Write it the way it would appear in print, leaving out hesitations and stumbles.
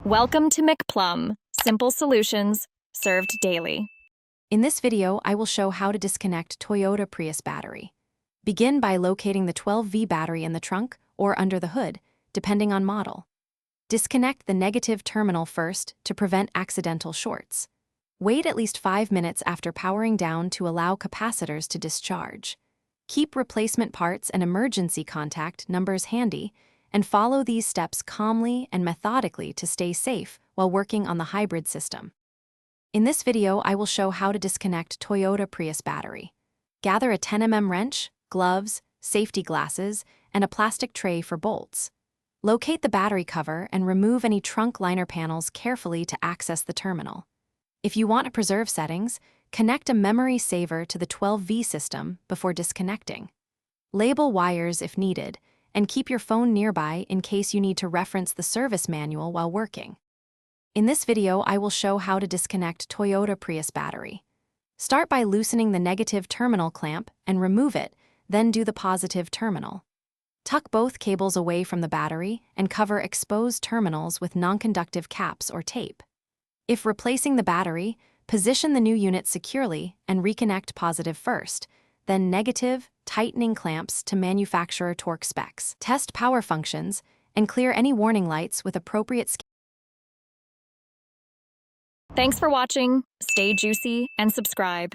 Welcome to McPlum, simple solutions served daily. In this video, I will show how to disconnect Toyota Prius battery. Begin by locating the 12V battery in the trunk or under the hood, depending on model. Disconnect the negative terminal first to prevent accidental shorts. Wait at least 5 minutes after powering down to allow capacitors to discharge. Keep replacement parts and emergency contact numbers handy, and follow these steps calmly and methodically to stay safe while working on the hybrid system. In this video, I will show how to disconnect Toyota Prius battery. Gather a 10mm wrench, gloves, safety glasses, and a plastic tray for bolts. Locate the battery cover and remove any trunk liner panels carefully to access the terminal. If you want to preserve settings, connect a memory saver to the 12V system before disconnecting. Label wires if needed, and keep your phone nearby in case you need to reference the service manual while working. In this video, I will show how to disconnect Toyota Prius battery. Start by loosening the negative terminal clamp and remove it, then do the positive terminal. Tuck both cables away from the battery and cover exposed terminals with non-conductive caps or tape. If replacing the battery, position the new unit securely and reconnect positive first, then negative, tightening clamps to manufacturer torque specs. Test power functions and clear any warning lights with appropriate. Thanks for watching. Stay juicy and subscribe.